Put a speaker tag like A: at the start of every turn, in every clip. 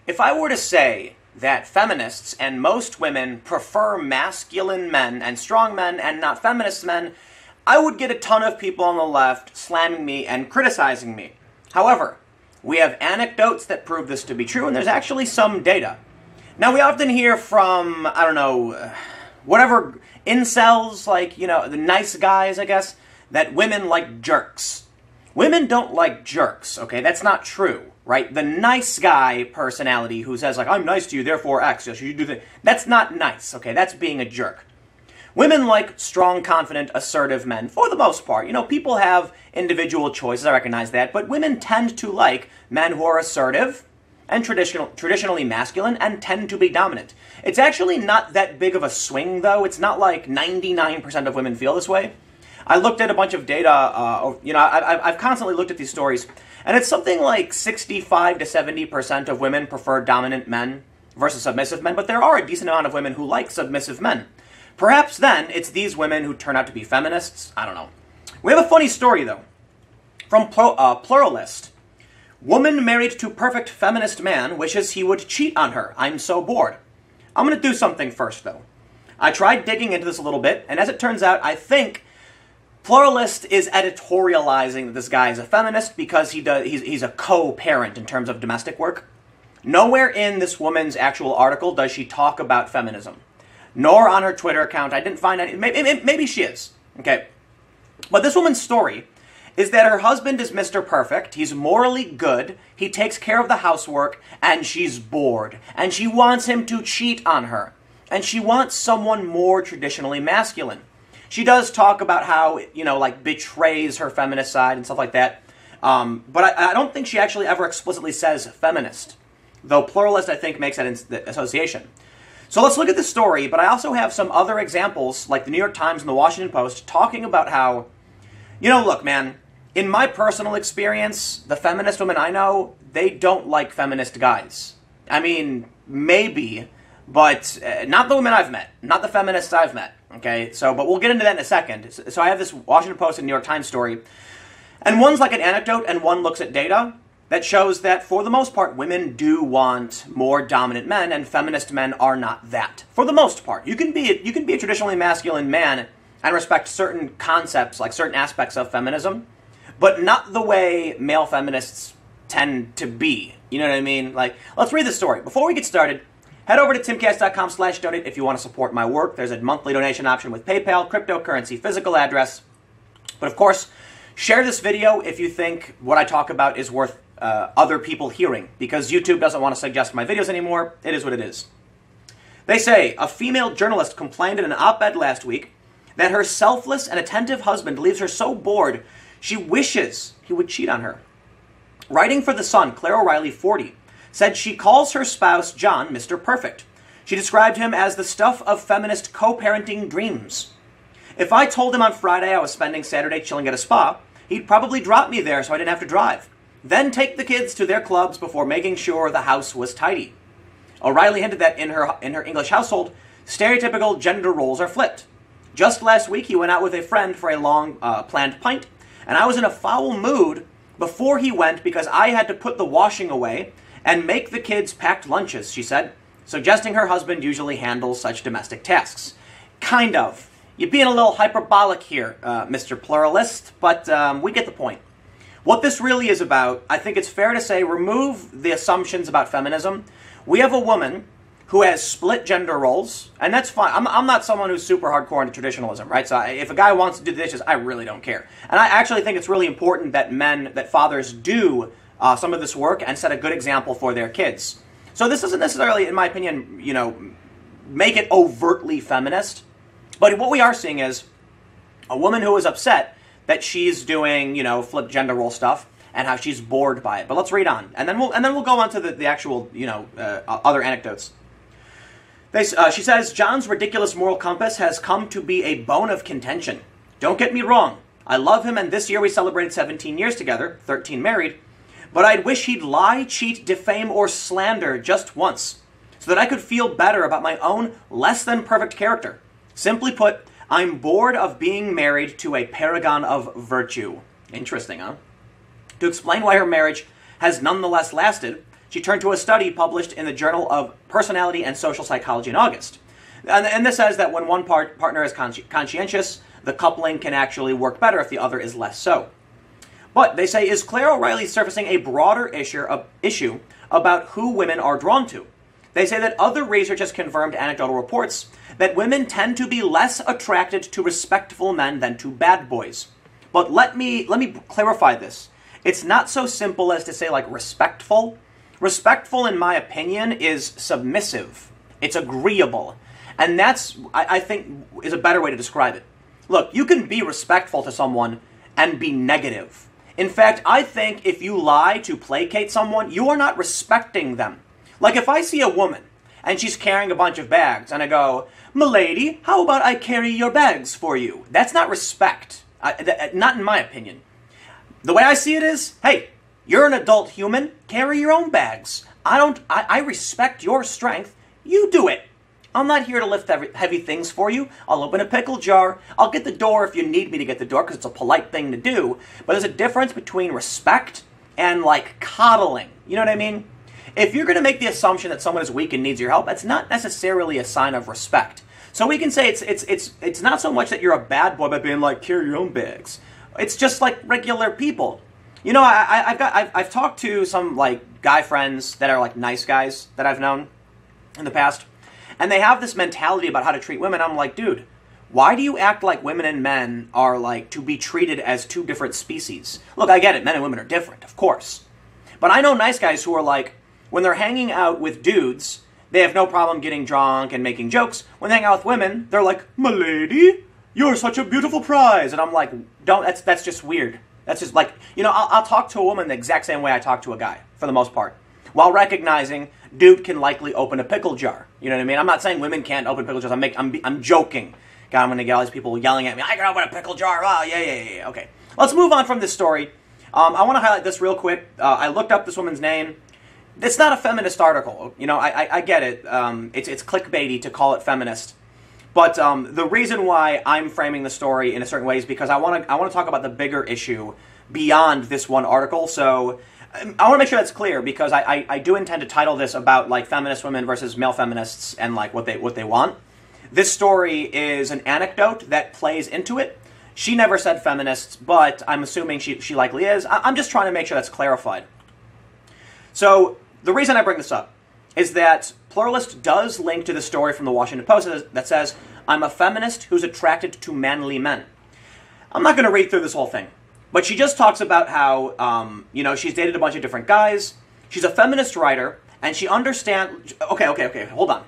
A: If I were to say that feminists and most women prefer masculine men and strong men and not feminist men, I would get a ton of people on the left slamming me and criticizing me. However, we have anecdotes that prove this to be true, and there's actually some data. Now, we often hear from, I don't know, whatever, incels, like, you know, the nice guys, I guess, that women like jerks. Women don't like jerks, okay? That's not true, right? The nice guy personality who says, like, I'm nice to you, therefore X, so you do that. That's not nice, okay? That's being a jerk. Women like strong, confident, assertive men, for the most part. You know, people have individual choices, I recognize that, but women tend to like men who are assertive and traditionally masculine and tend to be dominant. It's actually not that big of a swing, though. It's not like 99% of women feel this way. I looked at a bunch of data, I've constantly looked at these stories, and it's something like 65 to 70% of women prefer dominant men versus submissive men, but there are a decent amount of women who like submissive men. Perhaps then it's these women who turn out to be feminists. I don't know. We have a funny story, though, from Pluralist. Woman married to perfect feminist man wishes he would cheat on her. I'm so bored. I'm going to do something first, though. I tried digging into this a little bit, and as it turns out, I think Pluralist is editorializing that this guy is a feminist because he's a co-parent in terms of domestic work. Nowhere in this woman's actual article does she talk about feminism. Nor on her Twitter account. I didn't find any. Maybe she is. Okay. But this woman's story is that her husband is Mr. Perfect. He's morally good. He takes care of the housework. And she's bored. And she wants him to cheat on her. And she wants someone more traditionally masculine. She does talk about how, you know, like, betrays her feminist side and stuff like that. But I don't think she actually ever explicitly says feminist. Though Pluralist, I think, makes that association. So let's look at this story, but I also have some other examples, like the New York Times and the Washington Post, talking about how, you know, look, man, in my personal experience, the feminist women I know, they don't like feminist guys. I mean, maybe, but not the women I've met, not the feminists I've met, okay? So, but we'll get into that in a second. So I have this Washington Post and New York Times story, and one's like an anecdote, and one looks at data that shows that, for the most part, women do want more dominant men, and feminist men are not that. For the most part. You can be a traditionally masculine man and respect certain concepts, like certain aspects of feminism, but not the way male feminists tend to be. You know what I mean? Like, let's read the story. Before we get started, head over to timcast.com/donate if you want to support my work. There's a monthly donation option with PayPal, cryptocurrency, physical address. But of course, share this video if you think what I talk about is worth other people hearing, because YouTube doesn't want to suggest my videos anymore. It is what it is. They say, a female journalist complained in an op-ed last week that her selfless and attentive husband leaves her so bored she wishes he would cheat on her. Writing for The Sun, Claire O'Reilly, 40, said she calls her spouse John Mr. Perfect. She described him as the stuff of feminist co-parenting dreams. If I told him on Friday I was spending Saturday chilling at a spa, he'd probably drop me there so I didn't have to drive. Then take the kids to their clubs before making sure the house was tidy. O'Reilly hinted that in her English household, stereotypical gender roles are flipped. Just last week, he went out with a friend for a long planned pint, and I was in a foul mood before he went because I had to put the washing away and make the kids packed lunches, she said, suggesting her husband usually handles such domestic tasks. Kind of. You're being a little hyperbolic here, Mr. Pluralist, but we get the point. What this really is about, I think it's fair to say, remove the assumptions about feminism. We have a woman who has split gender roles, and that's fine. I'm not someone who's super hardcore into traditionalism, right? So if a guy wants to do the dishes, I really don't care. And I actually think it's really important that fathers do some of this work and set a good example for their kids. So this doesn't necessarily, in my opinion, you know, make it overtly feminist. But what we are seeing is a woman who is upset that she's doing, you know, flip gender role stuff, and how she's bored by it. But let's read on, and then we'll go on to the actual, you know, other anecdotes. She says, John's ridiculous moral compass has come to be a bone of contention. Don't get me wrong, I love him, and this year we celebrated 17 years together, 13 married, but I'd wish he'd lie, cheat, defame, or slander just once, so that I could feel better about my own less than perfect character. Simply put, I'm bored of being married to a paragon of virtue. Interesting, huh? To explain why her marriage has nonetheless lasted, she She turned to a study published in the Journal of Personality and Social Psychology in August. And this says that when one partner is conscientious, the coupling can actually work better if the other is less so. But they say, is Claire O'Reilly surfacing a broader issue about who women are drawn to? They say that other research has confirmed anecdotal reports that women tend to be less attracted to respectful men than to bad boys. But let me clarify this. It's not so simple as to say like respectful. Respectful, in my opinion, is submissive. It's agreeable. And that's, I think, is a better way to describe it. Look, you can be respectful to someone and be negative. In fact, I think if you lie to placate someone, you are not respecting them. Like if I see a woman and she's carrying a bunch of bags and I go, "Milady, how about I carry your bags for you?" That's not respect. Not in my opinion. The way I see it is, hey, you're an adult human, carry your own bags. I respect your strength. You do it. I'm not here to lift heavy things for you. I'll open a pickle jar. I'll get the door if you need me to get the door because it's a polite thing to do. But there's a difference between respect and like coddling. You know what I mean? If you're going to make the assumption that someone is weak and needs your help, that's not necessarily a sign of respect. So we can say it's not so much that you're a bad boy by being like, carry your own bags. It's just like regular people. You know, I've talked to some like guy friends that are like nice guys that I've known in the past, and they have this mentality about how to treat women. I'm like, dude, why do you act like women and men are like to be treated as two different species? Look, I get it, men and women are different, of course. But I know nice guys who are like, when they're hanging out with dudes, they have no problem getting drunk and making jokes. When they hang out with women, they're like, "Milady, you're such a beautiful prize." And I'm like, that's just weird. That's just like, you know, I'll talk to a woman the exact same way I talk to a guy, for the most part. While recognizing, dude can likely open a pickle jar. You know what I mean? I'm not saying women can't open pickle jars. I'm joking. God, I'm going to get all these people yelling at me, "I can open a pickle jar." Oh, yeah. Okay. Let's move on from this story. I want to highlight this real quick. I looked up this woman's name. It's not a feminist article. You know, I get it. It's clickbaity to call it feminist. But the reason why I'm framing the story in a certain way is because I want to talk about the bigger issue beyond this one article. So I want to make sure that's clear because I do intend to title this about like feminist women versus male feminists and like what they want. This story is an anecdote that plays into it. She never said feminists, but I'm assuming she likely is. I'm just trying to make sure that's clarified. So the reason I bring this up is that Pluralist does link to the story from the Washington Post that says, "I'm a feminist who's attracted to manly men." I'm not going to read through this whole thing, but she just talks about how, you know, she's dated a bunch of different guys. She's a feminist writer, and she understands... Okay, hold on.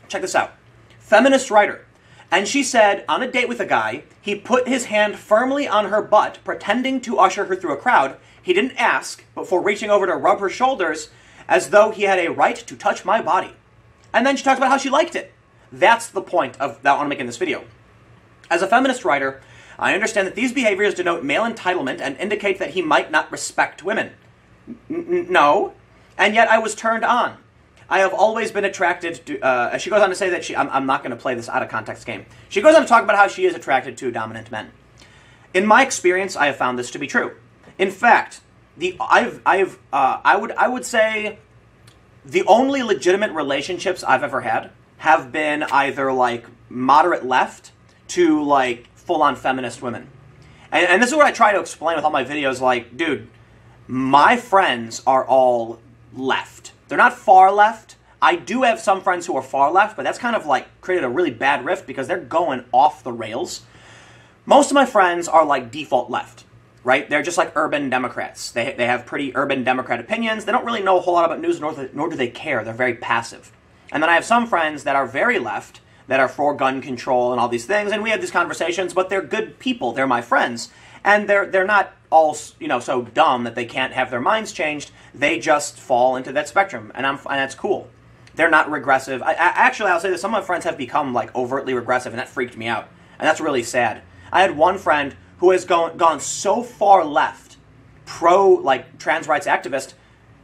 A: Check this out. Feminist writer. And she said, on a date with a guy, he put his hand firmly on her butt, pretending to usher her through a crowd. He didn't ask, before reaching over to rub her shoulders, as though he had a right to touch my body. And then she talks about how she liked it. That's the point of that I want to make in this video. As a feminist writer, I understand that these behaviors denote male entitlement and indicate that he might not respect women. No. And yet I was turned on. I have always been attracted to... she goes on to say that I'm not going to play this out of context game. She goes on to talk about how she is attracted to dominant men. In my experience, I have found this to be true. In fact, I would say the only legitimate relationships I've ever had have been either like moderate left to like full-on feminist women. And this is what I try to explain with all my videos, like, dude, my friends are all left. They're not far left. I do have some friends who are far left, but that's kind of like created a really bad rift because they're going off the rails. Most of my friends are like default left. Right? They're just like urban Democrats. They have pretty urban Democrat opinions. They don't really know a whole lot about news, nor do they care. They're very passive. And then I have some friends that are very left, that are for gun control and all these things, and we have these conversations, but they're good people. They're my friends. And they're not all, you know, so dumb that they can't have their minds changed. They just fall into that spectrum, and that's cool. They're not regressive. Actually, I'll say that some of my friends have become like overtly regressive, and that freaked me out. And that's really sad. I had one friend who has gone so far left, pro, like, trans rights activist,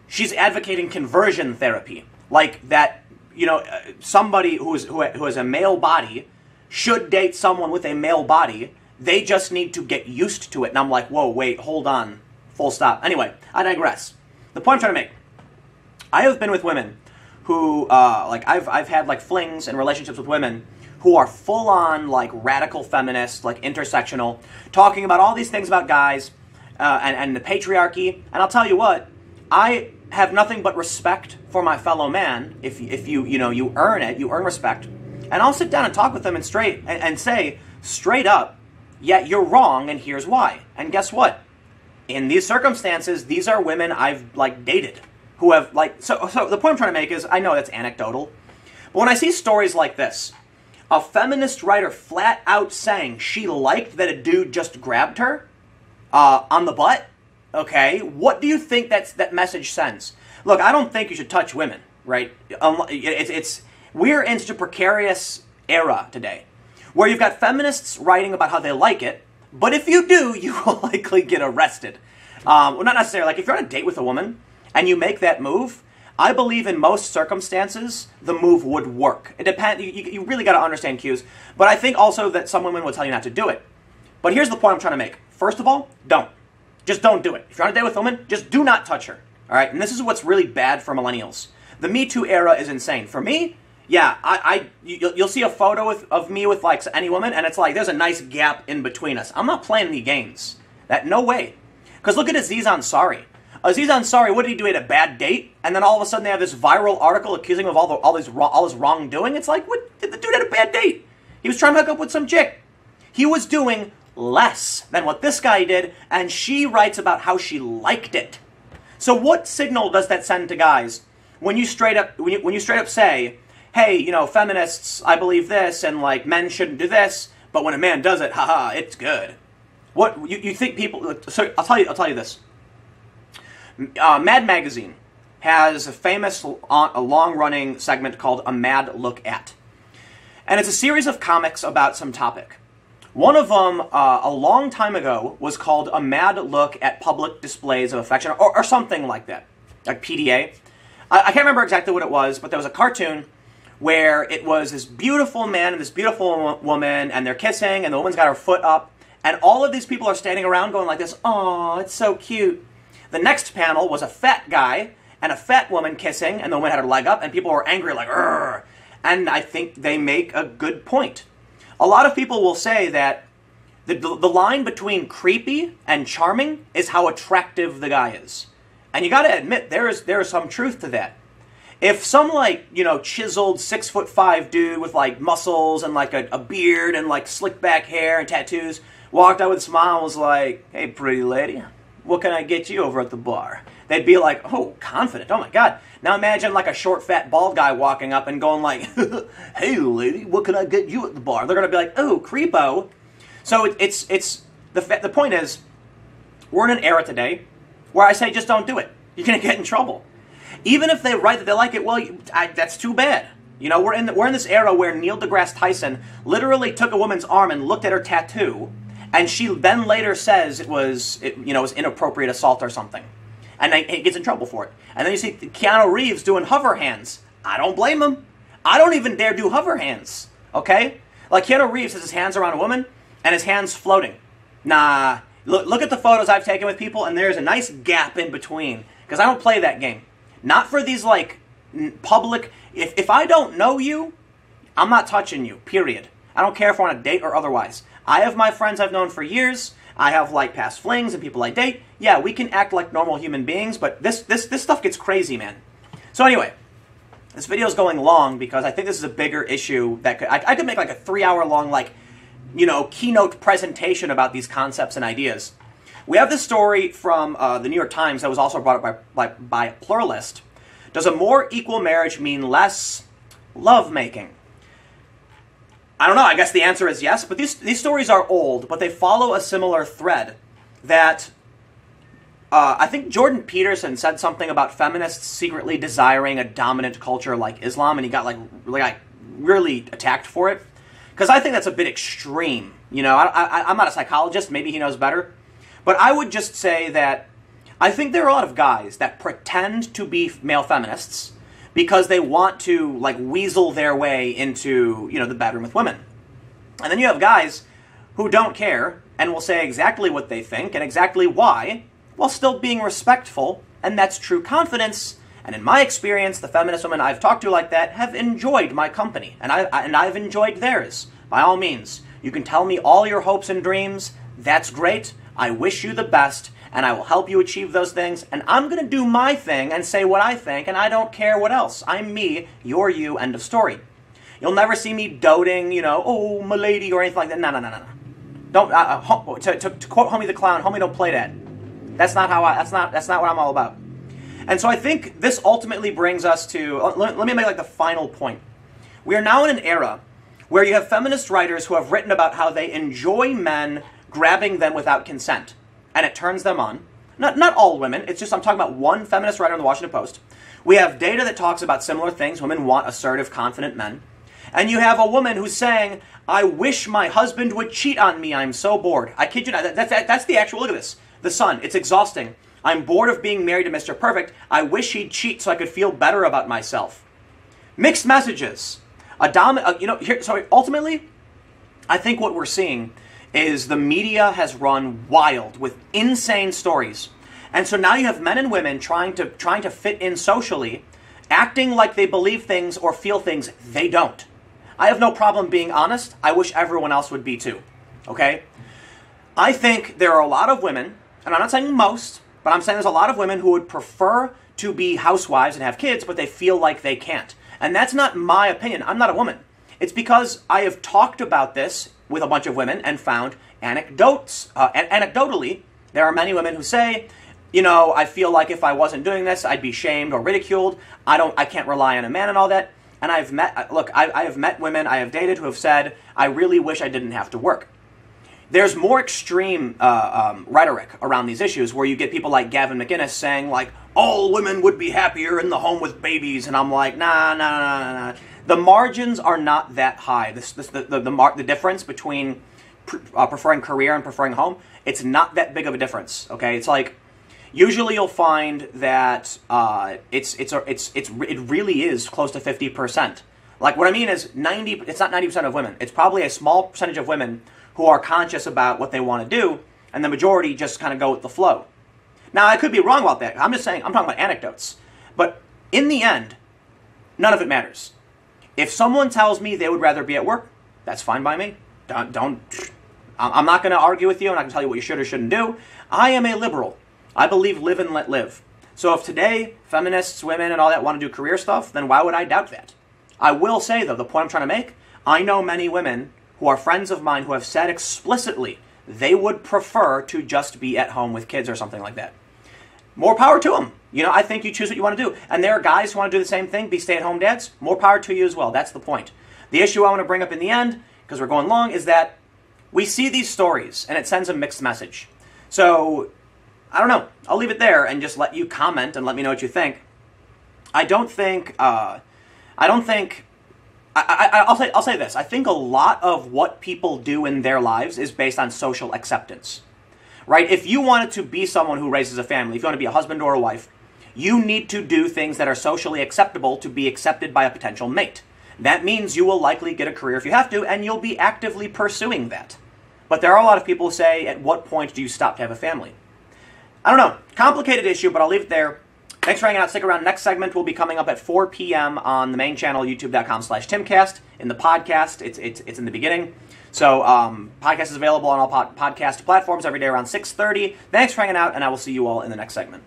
A: she's advocating conversion therapy. Like, that, you know, somebody who has a male body should date someone with a male body. They just need to get used to it. And I'm like, whoa, wait, hold on. Full stop. Anyway, I digress. The point I'm trying to make. I have been with women who, like, I've had, like, flings and relationships with women who are full-on, like, radical feminists, like, intersectional, talking about all these things about guys and the patriarchy. And I'll tell you what, I have nothing but respect for my fellow man. If you earn it, you earn respect. And I'll sit down and talk with them and say, straight up, yeah, you're wrong, and here's why. And guess what? In these circumstances, these are women I've, like, dated. Who have, like, so the point I'm trying to make is, I know that's anecdotal, but when I see stories like this, a feminist writer flat out saying she liked that a dude just grabbed her on the butt, okay, what do you think that message sends? Look, I don't think you should touch women, right? We're in such a precarious era today, where you've got feminists writing about how they like it, but if you do, you will likely get arrested. Well, not necessarily. Like, if you're on a date with a woman, and you make that move, I believe in most circumstances, the move would work. It depends. You really got to understand cues. But I think also that some women will tell you not to do it. But here's the point I'm trying to make. First of all, don't. Just don't do it. If you're on a date with a woman, just do not touch her. All right? And this is what's really bad for millennials. The Me Too era is insane. For me, yeah, you'll see a photo of me with, like, any woman, and it's like there's a nice gap in between us. I'm not playing any games. No way. Because look at Aziz Ansari. Aziz Ansari, what did he do? He had a bad date, and then all of a sudden they have this viral article accusing him of all his wrongdoing. It's like, what? The dude had a bad date. He was trying to hook up with some chick. He was doing less than what this guy did, and she writes about how she liked it. So what signal does that send to guys when you straight up say, hey, you know, feminists, I believe this, and, like, men shouldn't do this, but when a man does it, haha, it's good. What you think people? So I'll tell you this. Mad Magazine has a famous, a long-running segment called A Mad Look At. And it's a series of comics about some topic. One of them, a long time ago, was called A Mad Look at Public Displays of Affection, or something like that, like PDA. I can't remember exactly what it was, but there was a cartoon where it was this beautiful man and this beautiful woman, and they're kissing, and the woman's got her foot up, and all of these people are standing around going like this, "Aw, it's so cute." The next panel was a fat guy and a fat woman kissing, and the woman had her leg up, and people were angry like, "Urgh." And I think they make a good point. A lot of people will say that the line between creepy and charming is how attractive the guy is. And you gotta admit, there is some truth to that. If some, like, you know, chiseled 6'5" dude with, like, muscles and, like, a beard and, like, slick back hair and tattoos walked out with a smile and was like, "Hey, pretty lady, what can I get you over at the bar?" They'd be like, "Oh, confident. Oh my God." Now imagine, like, a short, fat, bald guy walking up and going like, "Hey, lady, what can I get you at the bar?" They're going to be like, "Oh, creepo." So the point is, we're in an era today where I say just don't do it. You're going to get in trouble. Even if they write that they like it, well, that's too bad. You know, we're in this era where Neil deGrasse Tyson literally took a woman's arm and looked at her tattoo, and she then later says it was inappropriate assault or something. And he gets in trouble for it. And then you see Keanu Reeves doing hover hands. I don't blame him. I don't even dare do hover hands. Okay? Like, Keanu Reeves has his hands around a woman, and his hands floating. Nah. Look at the photos I've taken with people, and there's a nice gap in between. Because I don't play that game. Not for these, like, public... If I don't know you, I'm not touching you, period. I don't care if we're on a date or otherwise. I have my friends I've known for years. I have, like, past flings and people I date. Yeah, we can act like normal human beings, but this stuff gets crazy, man. So anyway, this video is going long because I think this is a bigger issue that I could make, like, a 3-hour-long, like, you know, keynote presentation about these concepts and ideas. We have this story from the New York Times that was also brought up by a pluralist. Does a more equal marriage mean less lovemaking? I don't know. I guess the answer is yes. But these stories are old, but they follow a similar thread that I think Jordan Peterson said something about feminists secretly desiring a dominant culture like Islam, and he got really attacked for it. Because I think that's a bit extreme. You know, I'm not a psychologist. Maybe he knows better. But I would just say that I think there are a lot of guys that pretend to be male feminists because they want to, like, weasel their way into, you know, the bedroom with women. And then you have guys who don't care and will say exactly what they think and exactly why, while still being respectful, and that's true confidence, And in my experience, the feminist women I've talked to like that have enjoyed my company, and I've enjoyed theirs. By all means, you can tell me all your hopes and dreams. That's great. I wish you the best, and I will help you achieve those things. And I'm going to do my thing and say what I think, and I don't care what else. I'm me, you're you, end of story. You'll never see me doting, oh, my lady, or anything like that. No. Don't, to quote Homie the Clown, homie, don't play that. That's not what I'm all about. And so I think this ultimately brings us to, let me make like the final point. We are now in an era where you have feminist writers who have written about how they enjoy men grabbing them without consent, and it turns them on. Not all women, it's just I'm talking about one feminist writer in the Washington Post. We have data that talks about similar things. Women want assertive, confident men. And you have a woman who's saying, I wish my husband would cheat on me, I'm so bored. I kid you not, that's the actual, look at this. The Sun, it's exhausting. I'm bored of being married to Mr. Perfect. I wish he'd cheat so I could feel better about myself. Mixed messages. So ultimately, I think what we're seeing is the media has run wild with insane stories. And so now you have men and women trying to fit in socially, acting like they believe things or feel things they don't. I have no problem being honest. I wish everyone else would be too. Okay? I think there are a lot of women, and I'm not saying most, but I'm saying there's a lot of women who would prefer to be housewives and have kids, but they feel like they can't. And that's not my opinion. I'm not a woman. It's because I have talked about this with a bunch of women and found anecdotally, there are many women who say, I feel like if I wasn't doing this, I'd be shamed or ridiculed. I can't rely on a man and all that. And I have met women I have dated who have said, I really wish I didn't have to work. There's more extreme rhetoric around these issues where you get people like Gavin McInnes saying like, all women would be happier in the home with babies. And I'm like, nah. The margins are not that high. The difference between preferring career and preferring home, it's not that big of a difference. Okay, it's like usually you'll find that it really is close to 50%. Like what I mean is it's not 90% of women. It's probably a small percentage of women who are conscious about what they want to do, and the majority just kind of go with the flow. Now I could be wrong about that. I'm just saying I'm talking about anecdotes. But in the end, none of it matters. If someone tells me they would rather be at work, that's fine by me. I'm not going to argue with you. I'm not going to tell you what you should or shouldn't do. I am a liberal. I believe live and let live. So if today feminists, women, and all that want to do career stuff, then why would I doubt that? I will say, though, the point I'm trying to make, I know many women who are friends of mine who have said explicitly they would prefer to just be at home with kids or something like that. More power to them. I think you choose what you want to do. And there are guys who want to do the same thing, be stay-at-home dads. More power to you as well. That's the point. The issue I want to bring up in the end, because we're going long, is that we see these stories, and it sends a mixed message. So, I don't know. I'll leave it there and just let you comment and let me know what you think. I'll say this. I think a lot of what people do in their lives is based on social acceptance. Right? If you wanted to be someone who raises a family, if you want to be a husband or a wife, you need to do things that are socially acceptable to be accepted by a potential mate. That means you will likely get a career if you have to, and you'll be actively pursuing that. But there are a lot of people who say, at what point do you stop to have a family? I don't know. Complicated issue, but I'll leave it there. Thanks for hanging out. Stick around. Next segment will be coming up at 4 p.m. on the main channel, youtube.com/Timcast. In the podcast, it's in the beginning. So podcast is available on all podcast platforms every day around 6:30. Thanks for hanging out, and I will see you all in the next segment.